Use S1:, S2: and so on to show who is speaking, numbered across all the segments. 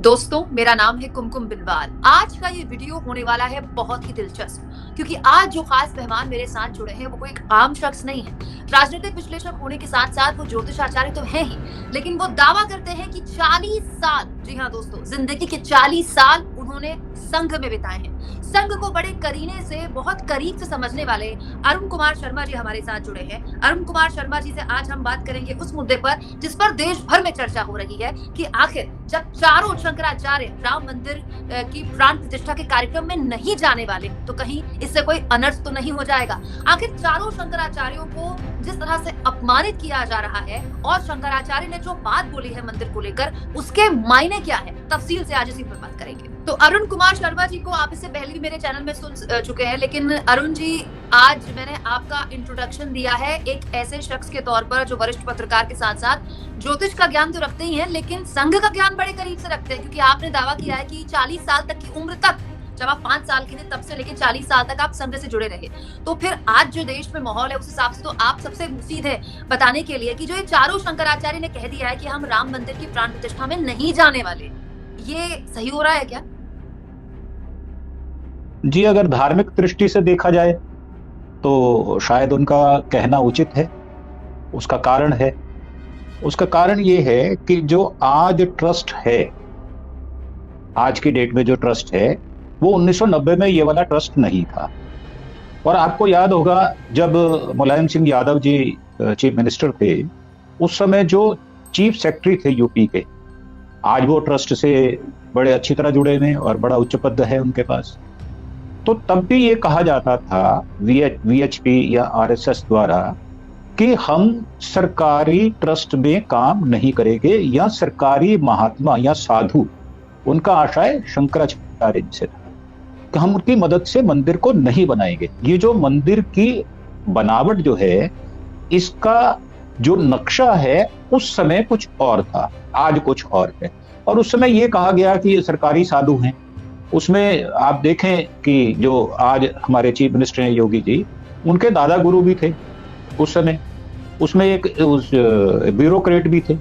S1: दोस्तों, मेरा नाम है कुमकुम बिनवाल। आज का ये वीडियो होने वाला है बहुत ही दिलचस्प, क्योंकि आज जो खास मेहमान मेरे साथ जुड़े हैं वो कोई एक आम शख्स नहीं है। राजनीतिक विश्लेषक होने के साथ साथ वो ज्योतिष आचार्य तो हैं ही, लेकिन वो दावा करते हैं कि 40 साल, जी हाँ दोस्तों, जिंदगी के 40 साल उन्होंने संघ में बिताए हैं। संघ को बड़े करीने से, बहुत करीब से समझने वाले अरुण कुमार शर्मा जी हमारे साथ जुड़े हैं। अरुण कुमार शर्मा जी से आज हम बात करेंगे उस मुद्दे पर जिस पर देश भर में चर्चा हो रही है कि आखिर जब चारों शंकराचार्य राम मंदिर की प्राण प्रतिष्ठा के कार्यक्रम में नहीं जाने वाले तो कहीं इससे कोई अनर्थ तो नहीं हो जाएगा। आखिर चारों शंकराचार्यों को जिस तरह से अपमानित किया जा रहा है और शंकराचार्य ने जो बात बोली है मंदिर को लेकर, उसके मायने क्या है, तफसील से आज इसी पर बात करेंगे। तो अरुण कुमार शर्मा जी को आप इससे पहले भी मेरे चैनल में सुन चुके हैं, लेकिन अरुण जी, आज मैंने आपका इंट्रोडक्शन दिया है एक ऐसे शख्स के तौर पर जो वरिष्ठ पत्रकार के साथ साथ ज्योतिष का ज्ञान तो रखते ही हैं, लेकिन संघ का ज्ञान बड़े करीब से रखते हैं, क्योंकि आपने दावा किया है कि 40 साल तक की उम्र तक, जब आप 5 साल के थे तब से लेकर 40 साल तक आप संघ से जुड़े रहे। तो फिर आज जो देश में माहौल है उस हिसाब से तो आप सबसे मुफीद है बताने के लिए कि जो ये चारों शंकराचार्य ने कह दिया है कि हम राम मंदिर की प्राण प्रतिष्ठा में नहीं जाने वाले, ये सही हो रहा है क्या?
S2: जी, अगर धार्मिक दृष्टि से देखा जाए तो शायद उनका कहना उचित है। उसका कारण है, उसका कारण ये है कि जो आज ट्रस्ट है, आज की डेट में जो ट्रस्ट है, वो 1990 में ये वाला ट्रस्ट नहीं था। और आपको याद होगा जब मुलायम सिंह यादव जी चीफ मिनिस्टर थे, उस समय जो चीफ सेक्रेटरी थे यूपी के, आज वो ट्रस्ट से बड़े अच्छी तरह जुड़े हुए और बड़ा उच्च पद है उनके पास। तो तब भी ये कहा जाता था वीएचपी या आरएसएस द्वारा कि हम सरकारी ट्रस्ट में काम नहीं करेंगे, या सरकारी महात्मा या साधु, उनका आशय शंकराचार्य जी से था कि हम उनकी मदद से मंदिर को नहीं बनाएंगे। ये जो मंदिर की बनावट जो है, इसका जो नक्शा है उस समय कुछ और था, आज कुछ और है। और उस समय ये कहा गया कि ये सरकारी साधु हैं। उसमें आप देखें कि जो आज हमारे चीफ मिनिस्टर हैं योगी जी, उनके दादा गुरु भी थे उस समय। उसमें एक ब्यूरोक्रेट भी थे।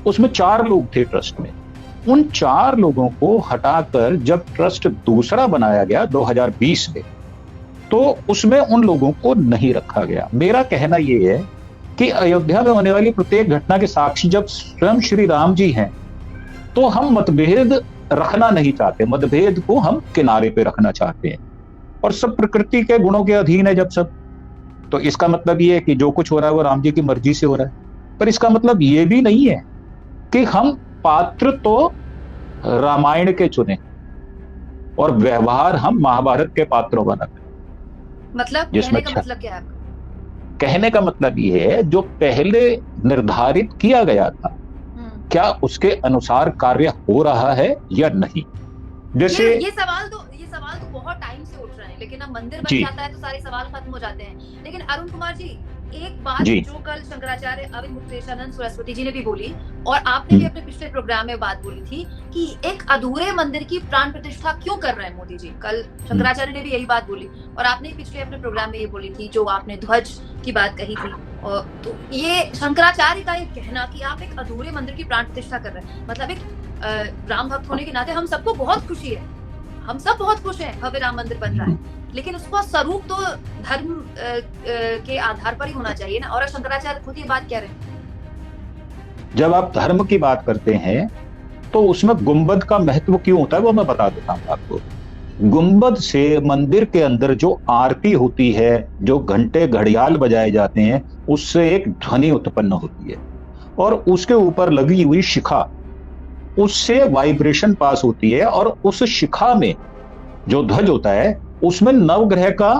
S2: उसमें 4 लोग थे ट्रस्ट में। उन 4 लोगों को हटाकर जब ट्रस्ट दूसरा बनाया गया 2020 में, तो उसमें उन लोगों को नहीं रखा गया। मेरा कहना यह है कि अयोध्या में होने वाली प्रत्येक घटना के साक्षी जब स्वयं श्री राम जी हैं, तो हम मतभेद रखना नहीं चाहते, मतभेद को हम किनारे पे रखना चाहते हैं। और सब प्रकृति के गुणों के अधीन है जब सब, तो इसका मतलब ये है कि जो कुछ हो रहा है वो राम जी की मर्जी से हो रहा है। पर इसका मतलब ये भी नहीं है कि हम पात्र तो रामायण के चुने और व्यवहार हम महाभारत के पात्रों बना।
S1: मतलब कहने का मतलब क्या है आपका?
S2: कहने का मतलब ये है जो पहले निर्धारित किया गया था, क्या उसके अनुसार कार्य हो रहा है या नहीं। जैसे
S1: ये सवाल तो बहुत टाइम से उठ रहे हैं, लेकिन अब मंदिर बन जाता है तो सारे सवाल खत्म हो जाते हैं। लेकिन अरुण कुमार जी, एक बात जो कल शंकराचार्य अविन मुक्तेशानंद सरस्वती जी ने भी बोली और आपने भी अपने पिछले प्रोग्राम में बात बोली थी कि एक अधूरे मंदिर की प्राण प्रतिष्ठा क्यों कर रहे हैं मोदी जी। कल शंकराचार्य ने भी यही बात बोली और आपने पिछले अपने प्रोग्राम में ये बोली थी, जो आपने ध्वज की बात कही थी। और तो ये शंकराचार्य का ये कहना कि आप एक अधूरे मंदिर की प्राण प्रतिष्ठा कर रहे हैं, मतलब एक राम भक्त होने के नाते हम सबको बहुत खुशी है, हम सब बहुत खुश हैं भव्य राम मंदिर बन रहा है, लेकिन उसका स्वरूप तो धर्म के आधार पर ही होना चाहिए ना। और शंकराचार्य खुद ये बात कह रहे हैं।
S2: जब आप धर्म की बात करते हैं तो उसमें गुंबद का महत्व क्यों होता है वो मैं बता देता हूं आपको। गुंबद से मंदिर के अंदर जो आरती होती है, जो घंटे घड़ियाल बजाए जाते हैं, उससे एक ध्वनि उत्पन्न होती है और उसके ऊपर लगी हुई शिखा, उससे वाइब्रेशन पास होती है और उस शिखा में जो ध्वज होता है उसमें नवग्रह का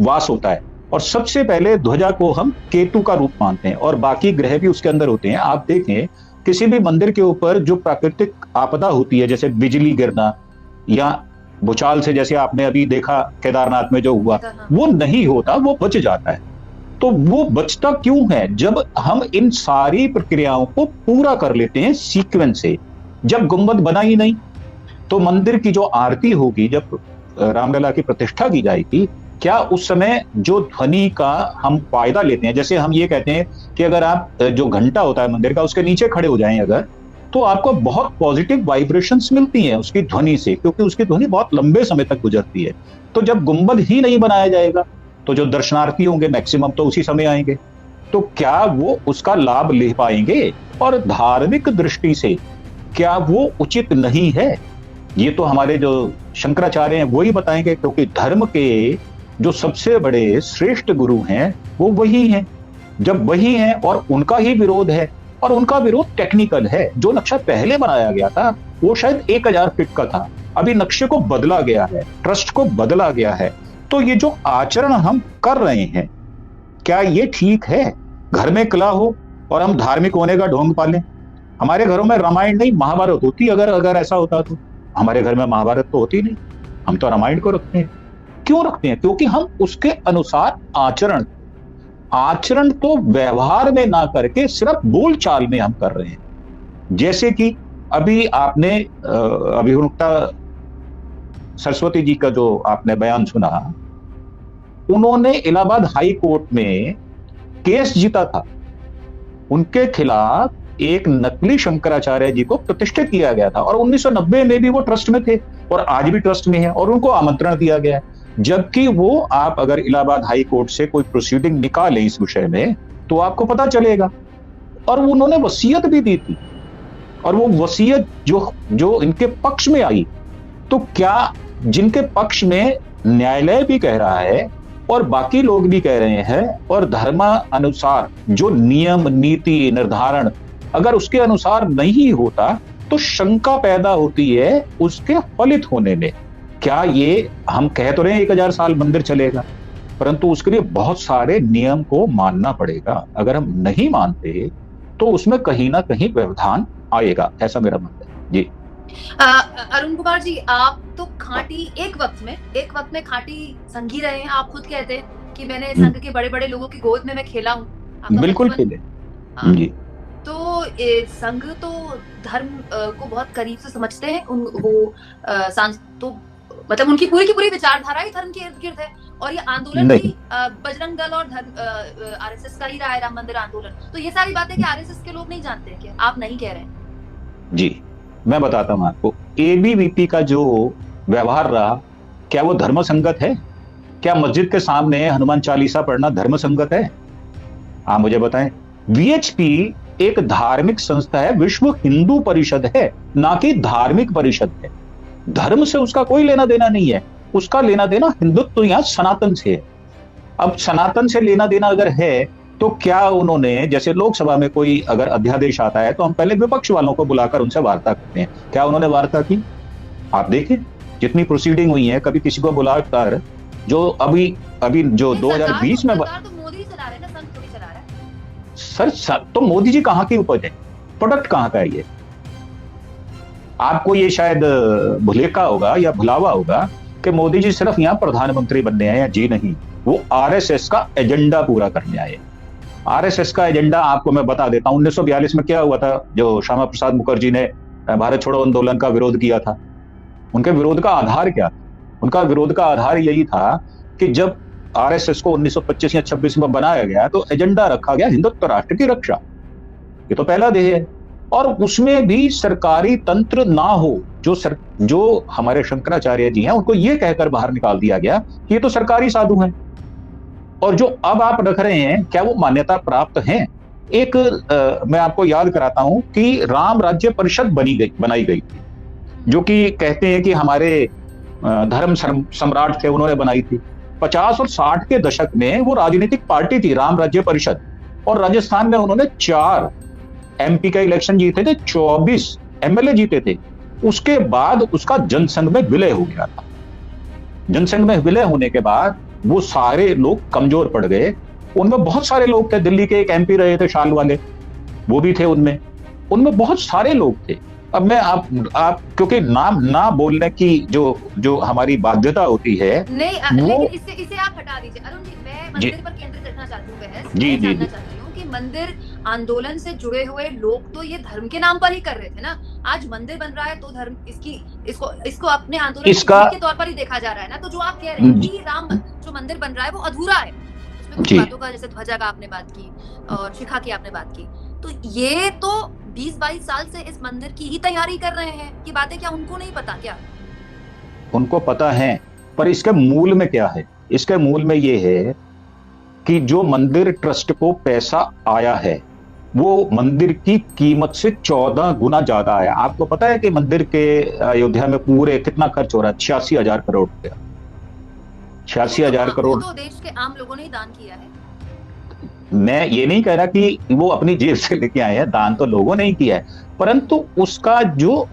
S2: वास होता है। और सबसे पहले ध्वजा को हम केतु का रूप मानते हैं और बाकी ग्रह भी उसके अंदर होते हैं। आप देखें किसी भी मंदिर के ऊपर जो प्राकृतिक आपदा होती है, जैसे बिजली गिरना या भूचाल से, जैसे आपने अभी देखा केदारनाथ में जो हुआ, वो नहीं होता, वो बच जाता है। तो वो बचता क्यों है? जब हम इन सारी प्रक्रियाओं को पूरा कर लेते हैं सीक्वेंस से। जब गुंबद बना ही नहीं तो मंदिर की जो आरती होगी, जब रामलला की प्रतिष्ठा की जाएगी, क्या उस समय जो ध्वनि का हम फायदा लेते हैं, जैसे हम ये कहते हैं कि अगर आप जो घंटा होता है मंदिर का उसके नीचे खड़े हो जाएं अगर, तो आपको बहुत पॉजिटिव वाइब्रेशंस मिलती हैं उसकी ध्वनि से, क्योंकि उसकी ध्वनि बहुत लंबे समय तक गुजरती है। तो जब गुंबद ही नहीं बनाया जाएगा तो जो दर्शनार्थी होंगे मैक्सिमम तो उसी समय आएंगे, तो क्या वो उसका लाभ ले पाएंगे? और धार्मिक दृष्टि से क्या वो उचित नहीं है? ये तो हमारे जो शंकराचार्य हैं वही बताएंगे, क्योंकि धर्म के जो सबसे बड़े श्रेष्ठ गुरु हैं वो वही हैं। जब वही हैं और उनका ही विरोध है, और उनका विरोध टेक्निकल है, जो नक्शा पहले बनाया गया था वो शायद 1000 फीट का था, अभी नक्शे को बदला गया है, ट्रस्ट को बदला गया है। तो ये जो आचरण हम कर रहे हैं, क्या ये ठीक है? घर में कला हो और हम धार्मिक होने का ढोंग पालें। हमारे घरों में रामायण नहीं महाभारत होती, अगर ऐसा होता तो। हमारे घर में महाभारत तो होती नहीं, हम तो रामायण को रखते हैं। क्यों रखते हैं? क्योंकि हम उसके अनुसार आचरण तो व्यवहार में ना करके सिर्फ बोलचाल में हम कर रहे हैं। जैसे कि अभी आपने अभियुक्ता सरस्वती जी का जो आपने बयान सुना, उन्होंने इलाहाबाद हाई कोर्ट में केस जीता था। उनके खिलाफ एक नकली शंकराचार्य जी को प्रतिष्ठित किया गया था, और 1990 में भी वो ट्रस्ट में थे और आज भी ट्रस्ट में है, और उनको आमंत्रण दिया गया है। जबकि वो, आप अगर इलाहाबाद हाई कोर्ट से कोई प्रोसीडिंग निकाले इस विषय में तो आपको पता चलेगा। और उन्होंने वसीयत भी दी थी, और वो वसीयत जो इनके पक्ष में आई, तो क्या जिनके पक्ष में न्यायालय भी कह रहा है और बाकी लोग भी कह रहे हैं, और धर्मानुसार जो नियम नीति निर्धारण अगर उसके अनुसार नहीं होता तो शंका पैदा होती है उसके फलित होने में। क्या ये, हम कह तो रहे हैं 1000 साल मंदिर चलेगा, परंतु उसके लिए बहुत सारे नियम को मानना पड़ेगा। अगर हम नहीं मानते तो उसमें कहीं ना कहीं व्यवधान आएगा, ऐसा मेरा मानना है। जी
S1: अरुण कुमार जी, आप तो खांटी एक वक्त में खांटी संघी रहे हैं। आप खुद कहते हैं कि मैंने संघ के बड़े बड़े लोगों की गोद में मैं खेला हूँ।
S2: बिल्कुल खेले। जी।
S1: तो संघ तो धर्म को बहुत करीब से समझते हैं। तो मतलब उनकी पूरी की पूरी विचारधारा ही धर्म के इर्द गिर्द है, और ये आंदोलन भी बजरंग दल और आरएसएस का ही रहा है, राम मंदिर आंदोलन। तो ये सारी बातें कि आरएसएस के लोग नहीं जानते हैं क्या? आप नहीं कह रहे हैं?
S2: जी, मैं बताता हूं आपको। एबीवीपी का जो व्यवहार रहा, क्या वो धर्म संगत है? क्या मस्जिद के सामने हनुमान चालीसा पढ़ना धर्म संगत है? आप मुझे बताएं। वीएचपी एक धार्मिक संस्था है, विश्व हिंदू परिषद है, ना कि धार्मिक परिषद है। धर्म से उसका कोई लेना देना नहीं है, उसका लेना देना हिंदुत्व या सनातन से है। अब सनातन से लेना देना अगर है तो क्या उन्होंने, जैसे लोकसभा में कोई अगर अध्यादेश आता है तो हम पहले विपक्ष वालों को बुलाकर उनसे वार्ता करते हैं, क्या उन्होंने वार्ता की? आप देखिए जितनी प्रोसीडिंग हुई है, कभी किसी को बुलाकर, जो अभी जो 2020 में
S1: तो मोदी चला रहे हैं ना, संघ थोड़ी चला रहा है।
S2: सर तो मोदी जी कहाँ की उपज है? प्रोडक्ट कहाँ का है ये? आपको ये शायद भुलेखा होगा या भुलावा होगा कि मोदी जी सिर्फ यहाँ प्रधानमंत्री बनने आए हैं। जी नहीं, वो आरएसएस का एजेंडा पूरा करने आए। आरएसएस का एजेंडा आपको मैं बता देता हूं। 1942 में क्या हुआ था, जो श्यामा प्रसाद मुखर्जी ने भारत छोड़ो आंदोलन का विरोध किया था, उनके विरोध का आधार क्या? उनका विरोध का आधार यही था कि जब आरएसएस को 1925 या 26 में बनाया गया तो एजेंडा रखा गया हिंदुत्व राष्ट्र की रक्षा। ये तो पहला ध्येय है, और उसमें भी सरकारी तंत्र ना हो। जो हमारे शंकराचार्य जी हैं उनको ये कहकर बाहर निकाल दिया गया कि ये तो सरकारी साधु हैं। और जो अब आप रख रहे हैं, क्या वो मान्यता प्राप्त हैं? एक मैं आपको याद कराता हूं कि राम राज्य परिषद बनाई गई थी, जो कि कहते हैं कि हमारे धर्म सम्राट थे, उन्होंने बनाई थी। 50 और 60 के दशक में वो राजनीतिक पार्टी थी राम राज्य परिषद, और राजस्थान में उन्होंने 4 एमपी का इलेक्शन जीते थे, 24 एमएलए जीते थे। उसके बाद उसका जनसंघ में विलय हो गया था। जनसंघ में विलय होने के बाद वो सारे लोग कमजोर पड़ गए। उनमें बहुत सारे लोग थे, दिल्ली के एक एमपी रहे थे शाल वाले, वो भी थे उनमें बहुत सारे लोग थे। अब मैं आप क्योंकि नाम ना बोलने की जो हमारी बाध्यता होती है,
S1: नहीं, लेकिन इसे आप हटा दीजिए अरुण जी। मैं मंदिर पर केंद्रित करना चाहती हूँ बहस। जी जानना चाहती हूँ कि मंदिर आंदोलन से जुड़े हुए लोग तो ये धर्म के नाम पर ही कर रहे थे ना। आज मंदिर बन रहा है तो धर्म इसको अपने आंदोलन के तौर पर ही देखा जा रहा है ना। तो जो आप कह रहे हैं कि राम जो मंदिर बन रहा है वो अधूरा है, उसमें कुछ बातों का, जैसे ध्वजा का आपने बात की और शिखा की आपने बात की, तो ये तो 20-22 साल से इस मंदिर की ही तैयारी कर रहे हैं। ये बातें क्या उनको नहीं पता क्या?
S2: उनको पता है, पर इसके मूल में क्या है? इसके मूल में ये है कि जो मंदिर ट्रस्ट को पैसा आया है वो मंदिर की कीमत से 14 गुना ज्यादा आया। आपको पता है कि मंदिर के अयोध्या में पूरे कितना खर्च हो रहा है? 86,000 करोड़ रुपया। 86,000 करोड़।
S1: तो देश के आम लोगों ने ही दान किया है।
S2: मैं ये नहीं कह रहा कि वो अपनी जेब से लेके आए हैं, दान तो लोगों ने ही किया है, परंतु उसका जो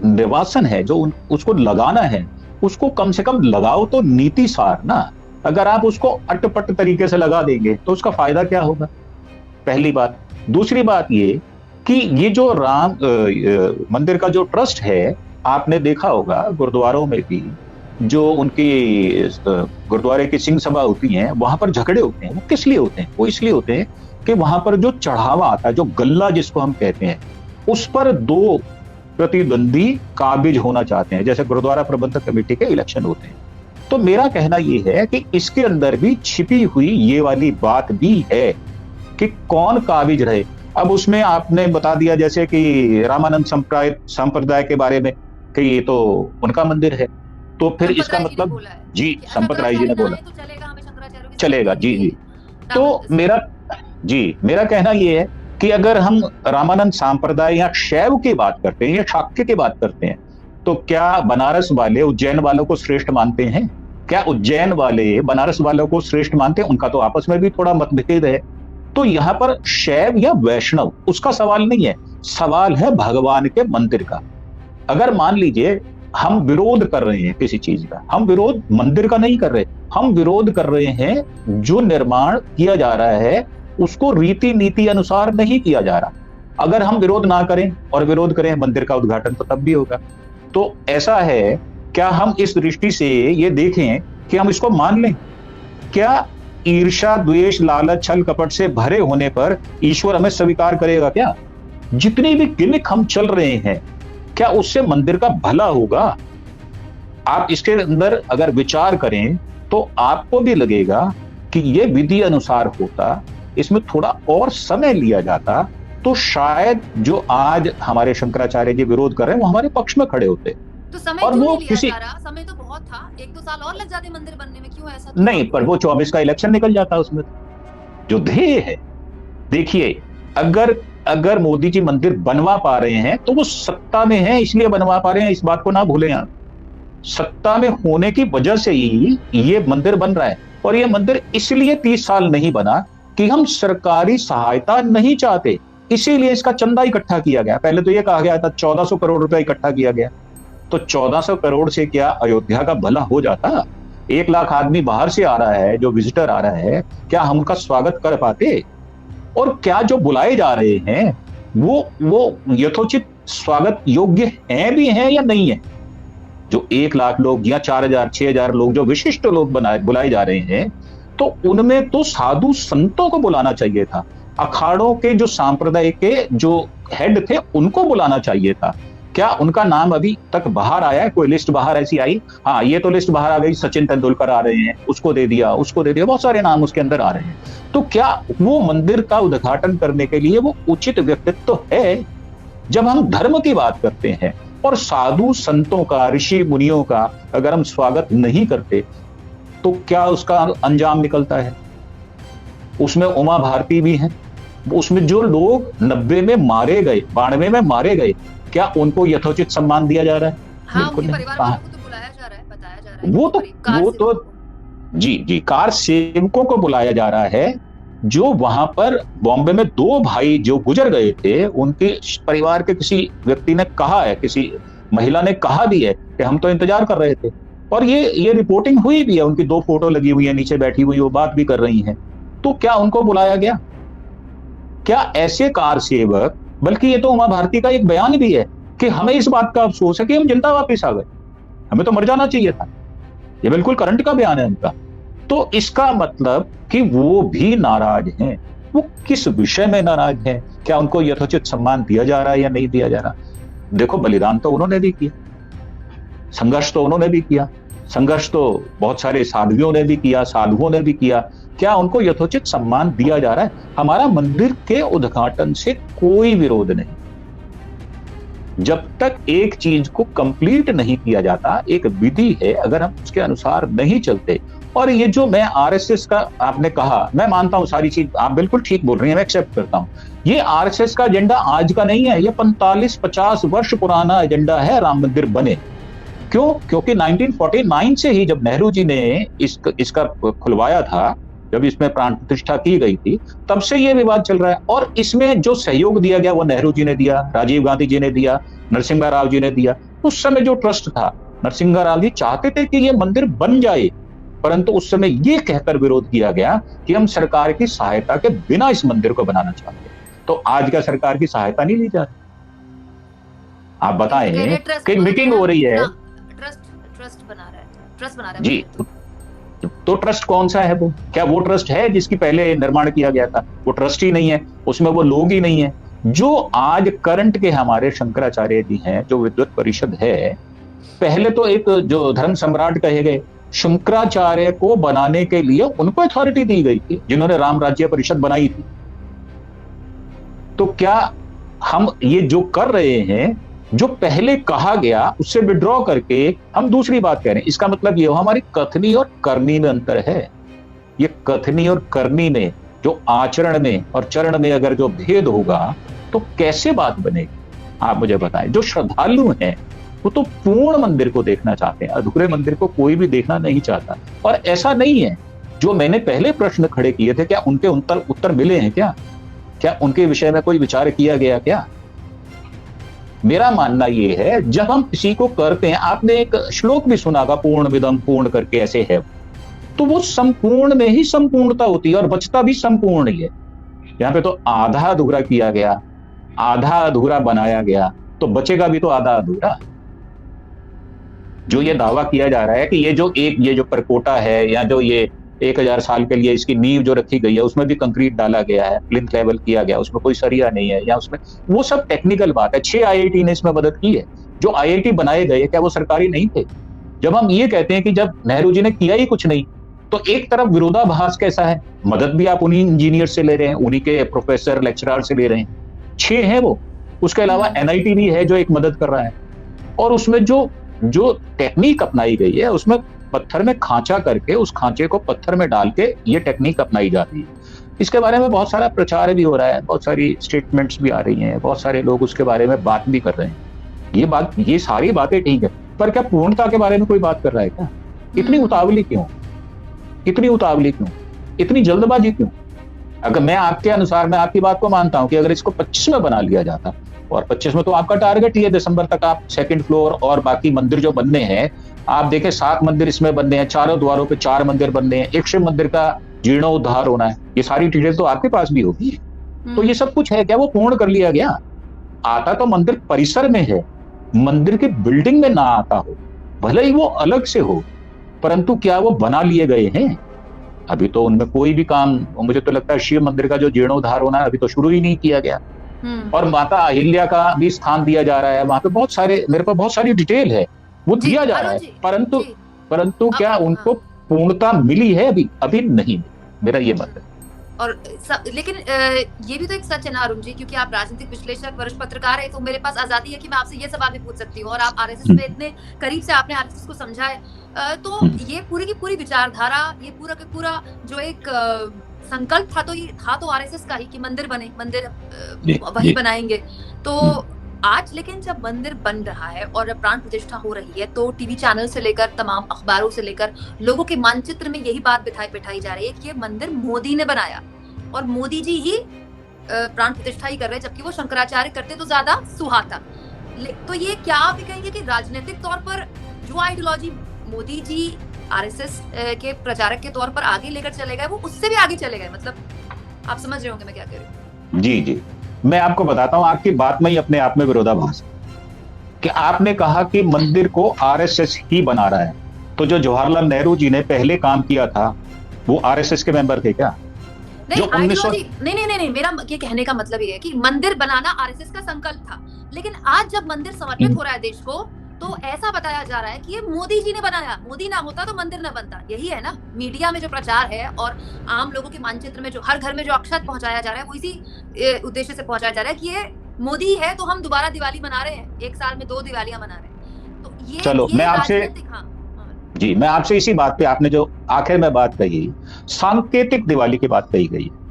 S2: निवासन है, जो उसको लगाना है, उसको कम से कम लगाओ तो नीति सार ना। अगर आप उसको अटपट तरीके से लगा देंगे तो उसका फायदा क्या होगा? पहली बात। दूसरी बात ये कि ये जो राम मंदिर का जो ट्रस्ट है, आपने देखा होगा गुरुद्वारों में भी जो उनकी गुरुद्वारे की सिंह सभा होती है, वहां पर झगड़े होते हैं। वो किस लिए होते हैं? वो इसलिए होते हैं कि वहां पर जो चढ़ावा आता है, जो गल्ला जिसको हम कहते हैं, उस पर 2 प्रतिद्वंदी काबिज होना चाहते हैं, जैसे गुरुद्वारा प्रबंधक कमेटी के इलेक्शन होते हैं। तो मेरा कहना यह है कि इसके अंदर भी छिपी हुई ये वाली बात भी है कि कौन काबिज रहे। अब उसमें आपने बता दिया जैसे कि रामानंद संप्रदाय के बारे में कि ये तो उनका मंदिर है, तो फिर इसका मतलब जी, संपत राय जी ने बोला
S1: तो चलेगा, हमें शंकराचार्य की
S2: चलेगा। जी जी। तो मेरा कहना यह है कि अगर हम रामानंद संप्रदाय या शैव की बात करते हैं या शाक्य की बात करते हैं, तो क्या बनारस वाले उज्जैन वालों को श्रेष्ठ मानते हैं? क्या उज्जैन वाले बनारस वालों को श्रेष्ठ मानते हैं? उनका तो आपस में भी थोड़ा मतभेद है। तो यहां पर शैव या वैष्णव उसका सवाल नहीं है, सवाल है भगवान के मंदिर का। अगर मान लीजिए हम विरोध कर रहे हैं किसी चीज का, हम विरोध मंदिर का नहीं कर रहे, हम विरोध कर रहे हैं जो निर्माण किया जा रहा है उसको रीति नीति अनुसार नहीं किया जा रहा। अगर हम विरोध ना करें और विरोध करें मंदिर का उद्घाटन तो तब भी होगा। तो ऐसा है, क्या हम इस दृष्टि से ये देखें कि हम इसको मान लें? क्या ईर्ष्या, द्वेष, लालच, छल कपट से भरे होने पर ईश्वर हमें स्वीकार करेगा क्या? जितनी भी गिमिक हम चल रहे हैं, क्या उससे मंदिर का भला होगा? आप इसके अंदर अगर विचार करें तो आपको भी लगेगा कि यह विधि अनुसार होता, इसमें थोड़ा और समय लिया जाता, तो शायद जो आज हमारे शंकराचार्य जी विरोध कर रहे हैं वो हमारे पक्ष में खड़े होते।
S1: तो समय क्यों नहीं लिया जा रहा? समय तो बहुत था, 1-2 साल और लग जाते मंदिर बनने में, क्यों ऐसा?
S2: नहीं, पर वो 24 का इलेक्शन निकल जाता उसमें। जो ध्येय है, देखिए, अगर मोदी जी मंदिर बनवा पा रहे हैं तो वो सत्ता में है इसलिए बनवा पा रहे हैं, इस बात को ना भूलें आप। सत्ता में होने की वजह से ही ये मंदिर बन रहा है। और ये मंदिर इसलिए 30 साल नहीं बना कि हम सरकारी सहायता नहीं चाहते, इसीलिए इसका चंदा इकट्ठा किया गया। पहले तो ये कहा गया था 1400 करोड़ रुपया इकट्ठा किया गया, तो 1400 करोड़ से क्या अयोध्या का भला हो जाता? 1 लाख आदमी बाहर से आ रहा है, जो विजिटर आ रहा है, क्या हम उनका स्वागत कर पाते? और क्या जो बुलाए जा रहे हैं वो यथोचित स्वागत योग्य हैं भी हैं या नहीं है? जो 1 लाख लोग या 4,000 6,000 लोग जो विशिष्ट लोग बुलाए जा रहे हैं, तो उनमें तो साधु संतों को बुलाना चाहिए था, अखाड़ों के जो सांप्रदाय के जो हेड थे उनको बुलाना चाहिए था। क्या उनका नाम अभी तक बाहर आया है? कोई लिस्ट बाहर ऐसी आई? हाँ, ये तो लिस्ट बाहर आ गई, सचिन तेंदुलकर आ रहे हैं, उसको दे दिया, बहुत सारे नाम उसके अंदर आ रहे हैं। तो क्या वो मंदिर का उद्घाटन करने के लिए वो उचित व्यक्तित्व है? जब हम धर्म की बात करते हैं और साधु संतों का, ऋषि मुनियों का अगर हम स्वागत नहीं करते तो क्या उसका अंजाम निकलता है? उसमें उमा भारती भी है, उसमें जो लोग 90 में मारे गए, 92 में मारे गए, क्या उनको यथोचित सम्मान दिया जा रहा है?
S1: हाँ, उनके परिवार वालों को तो बुलाया जा रहा है, बताया जा रहा है।
S2: वो तो जी कार सेवकों को बुलाया जा रहा है। जो वहां पर बॉम्बे में 2 भाई जो गुजर गए थे, उनके परिवार के किसी व्यक्ति ने कहा है, किसी महिला ने कहा भी है कि हम तो इंतजार कर रहे थे। और ये रिपोर्टिंग हुई भी है, उनकी 2 फोटो लगी हुई है, नीचे बैठी हुई वो बात भी कर रही हैं। तो क्या उनको बुलाया गया? क्या ऐसे कार सेवक, बल्कि ये तो उमा भारती का एक बयान भी है कि हमें इस बात का अफसोस है कि हम जिंदा वापस आ गए, हमें तो मर जाना चाहिए था। ये बिल्कुल करंट का बयान है उनका। तो इसका मतलब कि वो भी नाराज हैं। वो किस विषय में नाराज हैं? क्या उनको यथोचित सम्मान दिया जा रहा है या नहीं दिया जा रहा? देखो, बलिदान तो उन्होंने भी किया, संघर्ष तो उन्होंने भी किया, संघर्ष तो बहुत सारे साधुओं ने भी किया, साधुओं ने भी किया। क्या उनको यथोचित सम्मान दिया जा रहा है? हमारा मंदिर के उद्घाटन से कोई विरोध नहीं, जब तक एक चीज को कंप्लीट नहीं किया जाता, एक विधि है, अगर हम उसके अनुसार नहीं चलते, और ये जो मैं आरएसएस का आपने कहा, मैं मानता हूं सारी चीज आप बिल्कुल ठीक बोल रही हैं, मैं एक्सेप्ट करता हूं। ये आरएसएस का एजेंडा आज का नहीं है, ये 45-50 वर्ष पुराना एजेंडा है राम मंदिर बने। क्यों? क्योंकि 1949 से ही जब नेहरू जी ने इसका खुलवाया था, जब इसमें प्राण प्रतिष्ठा की गई थी, तब से ये विवाद चल रहा है। और इसमें जो सहयोग दिया गया वो नेहरू जी ने दिया, राजीव गांधी जी ने दिया, नरसिम्हा राव जी ने दिया। उस समय जो ट्रस्ट था, नरसिम्हा राव जी चाहते थे कि ये मंदिर बन जाए, परंतु उस समय ये कहकर विरोध किया गया कि हम सरकार की सहायता के बिना इस मंदिर को बनाना चाहते हैं। तो आज क्या सरकार की सहायता नहीं ली जा रही? आप बताएं कि मीटिंग हो रही है,
S1: ट्रस्ट बना रहा है
S2: जी, तो ट्रस्ट कौन सा है? वो क्या वो ट्रस्ट है जिसकी पहले निर्माण किया गया था? वो ट्रस्ट ही नहीं है, उसमें वो लोग ही नहीं है। जो आज करंट के हमारे शंकराचार्य जी हैं, जो विद्वत परिषद है, पहले तो एक जो धर्म सम्राट कहे गए शंकराचार्य को बनाने के लिए उनको अथॉरिटी दी गई थी, जिन्होंने राम राज्य परिषद बनाई थी। तो क्या हम ये जो कर रहे हैं, जो पहले कहा गया उससे विड्रॉ करके हम दूसरी बात कह रहे हैं, इसका मतलब ये हो हमारी कथनी और करनी में अंतर है। ये कथनी और करनी में, जो आचरण में और चरण में अगर जो भेद होगा तो कैसे बात बनेगी? आप मुझे बताएं। जो श्रद्धालु हैं वो तो पूर्ण मंदिर को देखना चाहते हैं, अधूरे मंदिर को कोई भी देखना नहीं चाहता। और ऐसा नहीं है, जो मैंने पहले प्रश्न खड़े किए थे, क्या उनके उत्तर मिले हैं? क्या उनके विषय में कोई विचार किया गया? क्या मेरा मानना यह है, जब हम किसी को करते हैं, आपने एक श्लोक भी सुना था, पूर्ण विदम पूर्ण करके ऐसे है, तो वो संपूर्ण में ही संपूर्णता होती है और बचता भी संपूर्ण ही है। यहां पे तो आधा अधूरा किया गया, आधा अधूरा बनाया गया, तो बचेगा भी तो आधा अधूरा। जो ये दावा किया जा रहा है कि ये जो परकोटा है, या जो ये 1000 साल के लिए इसकी नींव जो रखी गई है, उसमें भी कंक्रीट डाला गया है, प्लिंथ लेवल किया गया, उसमें कोई सरिया नहीं है, या उसमें वो सब टेक्निकल बात है। 6 आईआईटी ने इसमें मदद की है। जो आईआईटी बनाए गए, क्या वो सरकारी नहीं थे? जब हम ये कहते हैं कि जब नेहरू जी ने किया ही कुछ नहीं, तो एक तरफ विरोधाभास कैसा है? मदद भी आप उन्हीं इंजीनियर से ले रहे हैं, उन्हीं के प्रोफेसर लेक्चरर से ले रहे हैं, 6 हैं वो। उसके अलावा एनआईटी भी है जो एक मदद कर रहा है। और उसमें जो टेक्निक अपनाई गई है, उसमें पत्थर में खांचा करके, उस खांचे को पत्थर में डाल के ये टेक्निक अपनाई जाती है। इसके बारे में बहुत सारा प्रचार भी हो रहा है, बहुत सारी स्टेटमेंट्स भी आ रही हैं, बहुत सारे लोग उसके बारे में बात भी कर रहे हैं। ये सारी बातें ठीक है, पर क्या पूर्णता के बारे में कोई बात कर रहा है क्या? इतनी उतावली क्यों? इतनी जल्दबाजी क्यों? अगर मैं आपके अनुसार, मैं आपकी बात को मानता हूं कि अगर इसको 25 में बना लिया जाता, और 25 में तो आपका टारगेट ही है, दिसंबर तक आप सेकंड फ्लोर और बाकी मंदिर जो बनने हैं, आप देखें 7 मंदिर इसमें बनने हैं, चारों द्वारों पे 4 मंदिर बनने हैं, एक शिव मंदिर का जीर्णोद्धार होना है, ये सारी डिटेल तो आपके पास भी होगी। तो ये सब कुछ है, क्या वो पूर्ण कर लिया गया? आता तो मंदिर परिसर में है, मंदिर की बिल्डिंग में ना आता हो, भले ही वो अलग से हो, परंतु क्या वो बना लिए गए हैं? अभी तो उनमें कोई भी काम, मुझे तो लगता है शिव मंदिर का जो जीर्णोद्धार होना है अभी तो शुरू ही नहीं किया गया। और माता अहिल्या का भी स्थान दिया जा रहा है, वहां पे बहुत सारे, मेरे पास बहुत सारी डिटेल है, वो दिया जा रहा है, परंतु क्या उनको पूर्णता मिली है? अभी नहीं, मेरा ये मत है।
S1: और लेकिन ये भी तो एक सच है ना अरुण जी, क्योंकि आप राजनीतिक विश्लेषक, वरिष्ठ पत्रकार है, तो मेरे पास आजादी है कि मैं आपसे ये सवाल भी पूछ सकती हूँ, और आप आरएसएस में इतने करीब से आपने आरएसएस को समझा है, तो ये पूरी की पूरी विचारधारा, ये पूरा का पूरा जो एक संकल्प था, तो ये था तो आरएसएस का ही कि मंदिर बने, मंदिर वही बनाएंगे। तो आज लेकिन जब मंदिर बन रहा है और प्राण प्रतिष्ठा हो रही है, तो टीवी चैनल से लेकर तमाम अखबारों से लेकर लोगों के मानचित्र में यही बात बिठाई जा रही है कि ये मंदिर मोदी ने बनाया और मोदी जी ही प्राण प्रतिष्ठा ही कर रहे हैं, जबकि वो शंकराचार्य करते तो ज्यादा सुहाता। तो ये क्या आप कहेंगे कि राजनीतिक तौर पर जो आइडियोलॉजी मोदी जी आरएसएस के प्रचारक के तौर पर आगे लेकर चले गए, वो उससे भी आगे चले गए? मतलब आप समझ रहे होंगे मैं क्या कह रही हूँ।
S2: जी, मैं आपको बताता हूं, आपकी बात में ही अपने आप में विरोधाभास कि आपने कहा कि मंदिर को आरएसएस ही बना रहा है, तो जो जवाहरलाल नेहरू जी ने पहले काम किया था वो आरएसएस के मेंबर थे क्या?
S1: नहीं, मेरा ये कहने का मतलब ये है कि मंदिर बनाना आरएसएस का संकल्प था, लेकिन आज जब मंदिर समर्पित हो रहा है देश को, तो ऐसा बताया जा रहा है कि ये मोदी जी ने बनाया, मोदी ना होता तो मंदिर ना बनता। यही है ना मीडिया में जो प्रचार है, और आम लोगों के मानचित्र में जो हर घर में जो अक्षत पहुंचाया जा रहा है, वो इसी उद्देश्य से पहुंचाया जा रहा है कि ये मोदी है तो हम दोबारा दिवाली मना रहे हैं, एक साल में 2 दिवालियां मना रहे हैं। तो
S2: चलो
S1: ये
S2: मैं आपसे,
S1: राजनीतिक, हाँ
S2: जी मैं आपसे इसी बात पे, आपने जो आखिर में बात कही, सांकेतिक दिवाली की बात कही गई है,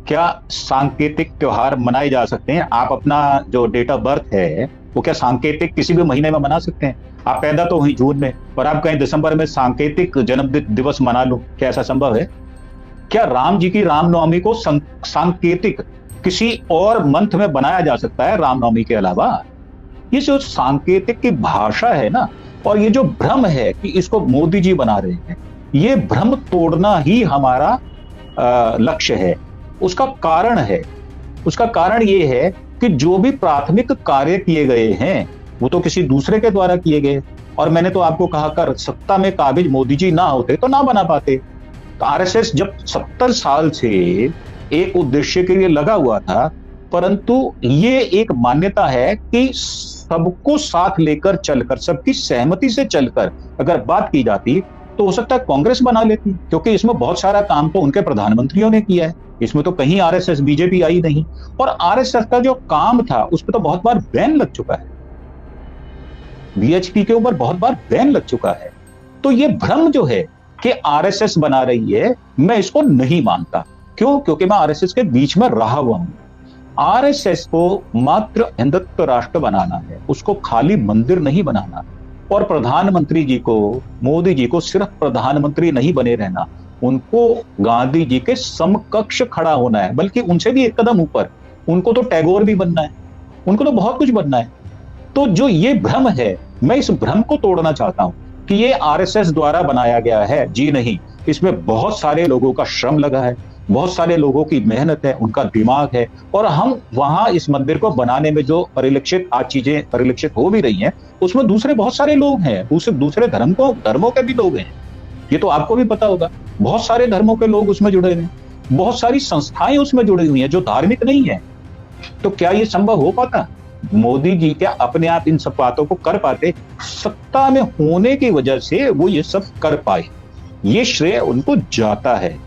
S2: क्या सांकेतिक त्योहार मनाए जा सकते हैं? आप अपना जो डेट ऑफ बर्थ है वो क्या सांकेतिक किसी भी महीने में मना सकते हैं? आप पैदा तो हुई जून में और आप कहीं दिसंबर में सांकेतिक जन्म दिवस मना लो, क्या ऐसा संभव है? क्या राम जी की रामनवमी को सांकेतिक किसी और मंथ में बनाया जा सकता है रामनवमी के अलावा? ये जो सांकेतिक की भाषा है ना, और ये जो भ्रम है कि इसको मोदी जी बना रहे हैं, ये भ्रम तोड़ना ही हमारा लक्ष्य है। उसका कारण है, उसका कारण ये है कि जो भी प्राथमिक कार्य किए गए हैं वो तो किसी दूसरे के द्वारा किए गए, और मैंने तो आपको कहा कर सत्ता में काबिज मोदी जी ना होते तो ना बना पाते। तो आरएसएस जब 70 साल से एक उद्देश्य के लिए लगा हुआ था, परंतु ये एक मान्यता है कि सबको साथ लेकर चलकर, सबकी सहमति से चलकर अगर बात की जाती तो हो सकता है कांग्रेस बना लेती, क्योंकि इसमें बहुत सारा काम तो उनके प्रधानमंत्रियों ने किया है, इसमें तो कहीं आरएसएस बीजेपी आई नहीं। और आरएसएस का जो काम था उस पर तो बहुत बार बैन लग चुका है, बीएचपी के ऊपर बहुत बार बैन लग चुका है। तो ये भ्रम जो है कि आरएसएस बना रही है, मैं इसको नहीं मानता। क्यों? क्योंकि मैं आरएसएस के बीच में रहा हुआ हूं। आरएसएस को मात्र हिंदुत्व राष्ट्र बनाना है, उसको खाली मंदिर नहीं बनाना। और प्रधानमंत्री जी को, मोदी जी को सिर्फ प्रधानमंत्री नहीं बने रहना, उनको गांधी जी के समकक्ष खड़ा होना है, बल्कि उनसे भी एक कदम ऊपर। उनको तो टैगोर भी बनना है, उनको तो बहुत कुछ बनना है। तो जो ये भ्रम है, मैं इस भ्रम को तोड़ना चाहता हूं कि ये आरएसएस द्वारा बनाया गया है। जी नहीं, इसमें बहुत सारे लोगों का श्रम लगा है, बहुत सारे लोगों की मेहनत है, उनका दिमाग है। और हम वहां इस मंदिर को बनाने में जो परिलक्षित आज चीजें परिलक्षित हो भी रही हैं, उसमें दूसरे बहुत सारे लोग हैं, दूसरे धर्मों के भी लोग हैं। ये तो आपको भी पता होगा, बहुत सारे धर्मों के लोग उसमें जुड़े हुए हैं, बहुत सारी संस्थाएं उसमें जुड़ी हुई हैं जो धार्मिक नहीं है। तो क्या ये संभव हो पाता? मोदी जी क्या अपने आप इन सब बातों को कर पाते? सत्ता में होने की वजह से वो ये सब कर पाए, ये श्रेय उनको जाता है।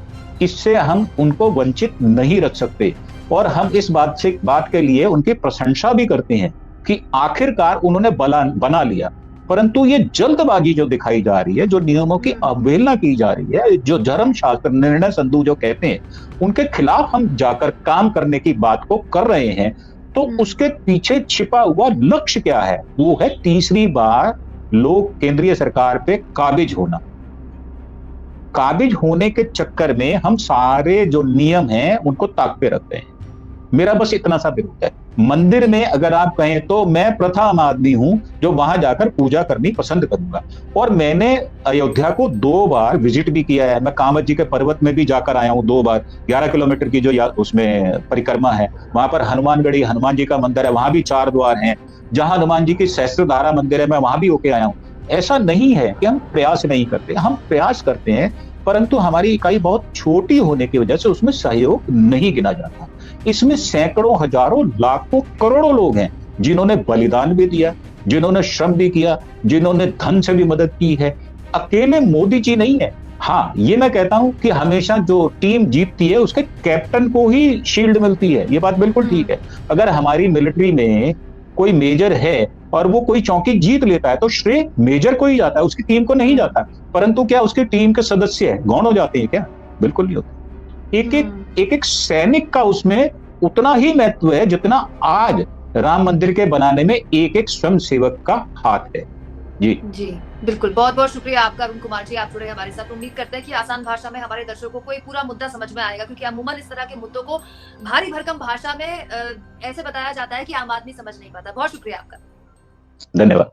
S2: इससे हम उनको वंचित नहीं रख सकते। और हम इस बात के लिए उनकी प्रशंसा भी करते हैं कि आखिरकार उन्होंने बना लिया। परंतु ये जल्दबाजी जो दिखाई जा रही है, जो नियमों की अवहेलना की जा रही है, जो धर्मशास्त्र निर्णय संधु जो कहते हैं, उनके खिलाफ हम जाकर काम करने की बात को कर रहे हैं, तो उसके पीछे छिपा हुआ लक्ष्य क्या है? वो है तीसरी बार लोग केंद्रीय सरकार पे काबिज होना। काबिज होने के चक्कर में हम सारे जो नियम हैं उनको ताक पे रखते हैं। मेरा बस इतना सा विरोध है। मंदिर में अगर आप कहें तो मैं प्रथम आदमी हूं जो वहां जाकर पूजा करनी पसंद करूंगा, और मैंने अयोध्या को 2 बार विजिट भी किया है। मैं कांवड़ जी के पर्वत में भी जाकर आया हूं 2 बार। 11 किलोमीटर की जो उसमें परिक्रमा है, वहां पर हनुमानगढ़ी हनुमान जी का मंदिर है, वहां भी 4 द्वार हैं। जहां हनुमान जी की सहस्त्रधारा मंदिर है, मैं वहां भी होके आया हूं। ऐसा नहीं है कि हम प्रयास नहीं करते, हम प्रयास करते हैं, परंतु हमारी इकाई बहुत छोटी होने की वजह से उसमें सहयोग नहीं गिना जाता। इसमें सैकड़ों, हजारों, लाखों, करोड़ों लोग हैं जिन्होंने बलिदान भी दिया, जिन्होंने श्रम भी किया, जिन्होंने धन से भी मदद की है। अकेले मोदी जी नहीं है। हाँ, ये मैं कहता हूं कि हमेशा जो टीम जीतती है उसके कैप्टन को ही शील्ड मिलती है, ये बात बिल्कुल ठीक है। अगर हमारी मिलिट्री में कोई मेजर है और वो कोई चौकी जीत लेता है तो श्रेय मेजर को ही जाता है, उसकी टीम को नहीं जाता। परंतु क्या उसकी टीम के सदस्य गौण हो जाते हैं क्या? बिल्कुल नहीं होते। एक सैनिक का उसमें उतना ही महत्व है जितना आज राम मंदिर के बनाने में एक स्वयं सेवक का हाथ है। जी
S1: जी बिल्कुल, बहुत बहुत शुक्रिया आपका अरुण कुमार जी, आप जुड़े हमारे साथ। उम्मीद करते हैं कि आसान भाषा में हमारे दर्शकों को एक पूरा मुद्दा समझ में आएगा, क्योंकि अमूमन इस तरह के मुद्दों को भारी भरकम भाषा में ऐसे बताया जाता है कि आम आदमी समझ नहीं पाता। बहुत शुक्रिया आपका,
S2: धन्यवाद।